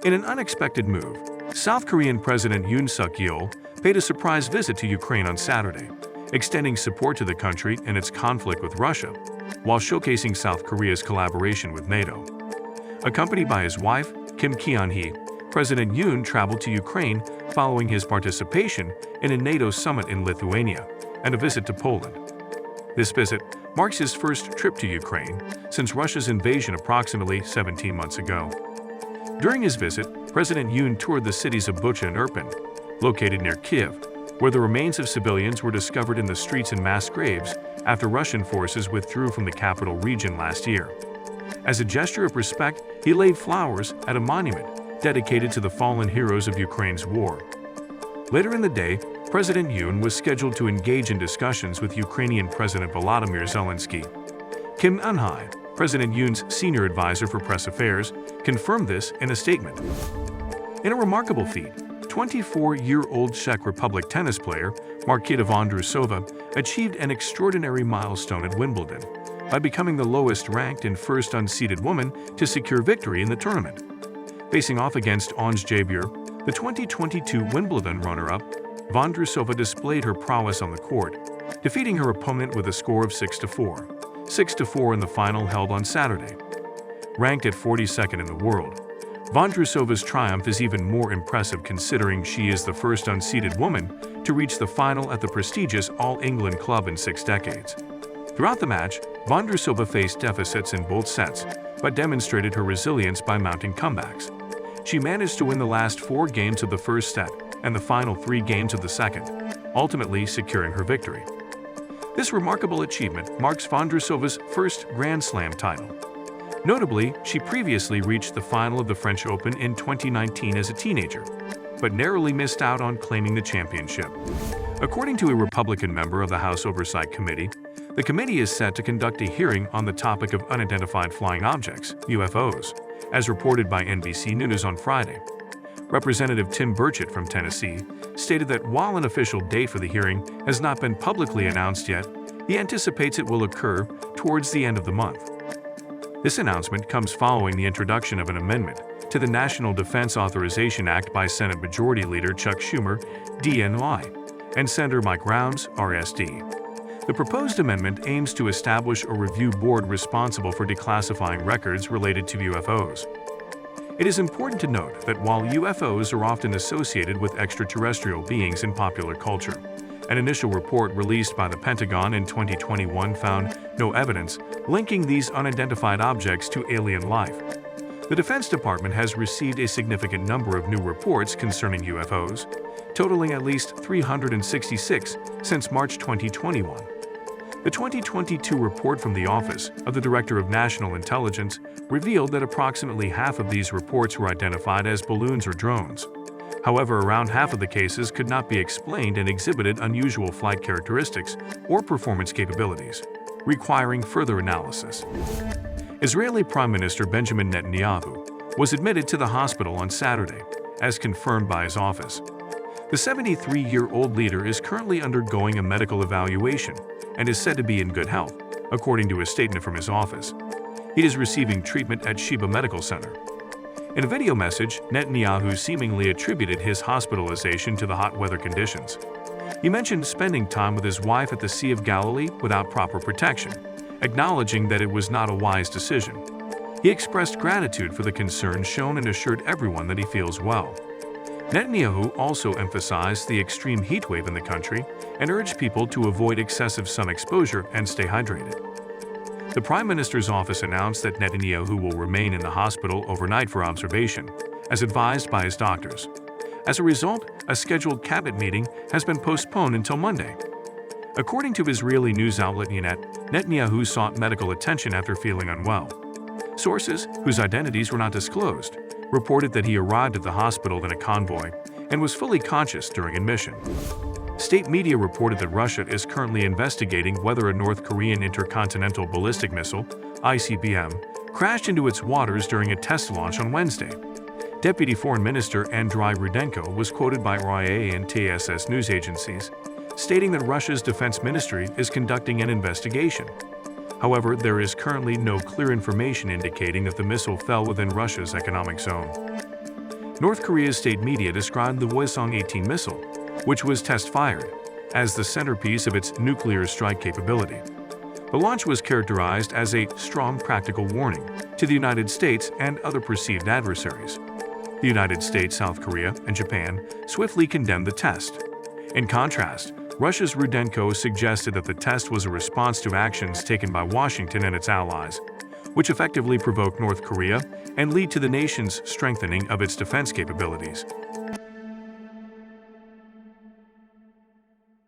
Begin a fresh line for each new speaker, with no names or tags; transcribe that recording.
In an unexpected move, South Korean President Yoon Suk Yeol paid a surprise visit to Ukraine on Saturday, extending support to the country in its conflict with Russia, while showcasing South Korea's collaboration with NATO. Accompanied by his wife, Kim Ki-hee, President Yoon traveled to Ukraine following his participation in a NATO summit in Lithuania and a visit to Poland. This visit marks his first trip to Ukraine since Russia's invasion approximately 17 months ago. During his visit, President Yoon toured the cities of Bucha and Irpin, located near Kiev, where the remains of civilians were discovered in the streets in mass graves after Russian forces withdrew from the capital region last year. As a gesture of respect, he laid flowers at a monument dedicated to the fallen heroes of Ukraine's war. Later in the day, President Yoon was scheduled to engage in discussions with Ukrainian President Volodymyr Zelensky. Kim Eun-hye, President Yoon's senior advisor for press affairs, confirmed this in a statement. In a remarkable feat, 24-year-old Czech Republic tennis player Marketa Vondrousova achieved an extraordinary milestone at Wimbledon by becoming the lowest-ranked and first unseeded woman to secure victory in the tournament. Facing off against Ons Jabeur, the 2022 Wimbledon runner-up, Vondrousova displayed her prowess on the court, defeating her opponent with a score of 6-4. 6-4 in the final held on Saturday. Ranked at 42nd in the world, Vondrousova's triumph is even more impressive considering she is the first unseeded woman to reach the final at the prestigious All England club in 6 decades. Throughout the match, Vondrousova faced deficits in both sets, but demonstrated her resilience by mounting comebacks. She managed to win the last 4 games of the first set and the final 3 games of the second, ultimately securing her victory. This remarkable achievement marks Vondrousova's first Grand Slam title. Notably, she previously reached the final of the French Open in 2019 as a teenager, but narrowly missed out on claiming the championship. According to a Republican member of the House Oversight Committee, the committee is set to conduct a hearing on the topic of unidentified flying objects, UFOs, as reported by NBC News on Friday. Representative Tim Burchett from Tennessee stated that while an official date for the hearing has not been publicly announced yet, he anticipates it will occur towards the end of the month. This announcement comes following the introduction of an amendment to the National Defense Authorization Act by Senate Majority Leader Chuck Schumer, DNY, and Senator Mike Rounds, RSD. The proposed amendment aims to establish a review board responsible for declassifying records related to UFOs. It is important to note that while UFOs are often associated with extraterrestrial beings in popular culture, an initial report released by the Pentagon in 2021 found no evidence linking these unidentified objects to alien life. The Defense Department has received a significant number of new reports concerning UFOs, totaling at least 366 since March 2021. The 2022 report from the Office of the Director of National Intelligence revealed that approximately half of these reports were identified as balloons or drones. However, around half of the cases could not be explained and exhibited unusual flight characteristics or performance capabilities, requiring further analysis. Israeli Prime Minister Benjamin Netanyahu was admitted to the hospital on Saturday, as confirmed by his office. The 73-year-old leader is currently undergoing a medical evaluation and is said to be in good health, according to a statement from his office. He is receiving treatment at Sheba Medical Center. In a video message, Netanyahu seemingly attributed his hospitalization to the hot weather conditions. He mentioned spending time with his wife at the Sea of Galilee without proper protection, acknowledging that it was not a wise decision. He expressed gratitude for the concern shown and assured everyone that he feels well. Netanyahu also emphasized the extreme heat wave in the country and urged people to avoid excessive sun exposure and stay hydrated. The Prime Minister's office announced that Netanyahu will remain in the hospital overnight for observation, as advised by his doctors. As a result, a scheduled cabinet meeting has been postponed until Monday. According to Israeli news outlet Ynet, Netanyahu sought medical attention after feeling unwell. Sources, whose identities were not disclosed, reported that he arrived at the hospital in a convoy and was fully conscious during admission. State media reported that Russia is currently investigating whether a North Korean intercontinental ballistic missile, ICBM, crashed into its waters during a test launch on Wednesday. Deputy Foreign Minister Andriy Rudenko was quoted by RIA and TSS news agencies, stating that Russia's defense ministry is conducting an investigation. However, there is currently no clear information indicating that the missile fell within Russia's economic zone. North Korea's state media described the Hwasong-18 missile, which was test-fired, as the centerpiece of its nuclear strike capability. The launch was characterized as a strong practical warning to the United States and other perceived adversaries. The United States, South Korea, and Japan swiftly condemned the test. In contrast, Russia's Rudenko suggested that the test was a response to actions taken by Washington and its allies, which effectively provoke North Korea and lead to the nation's strengthening of its defense capabilities.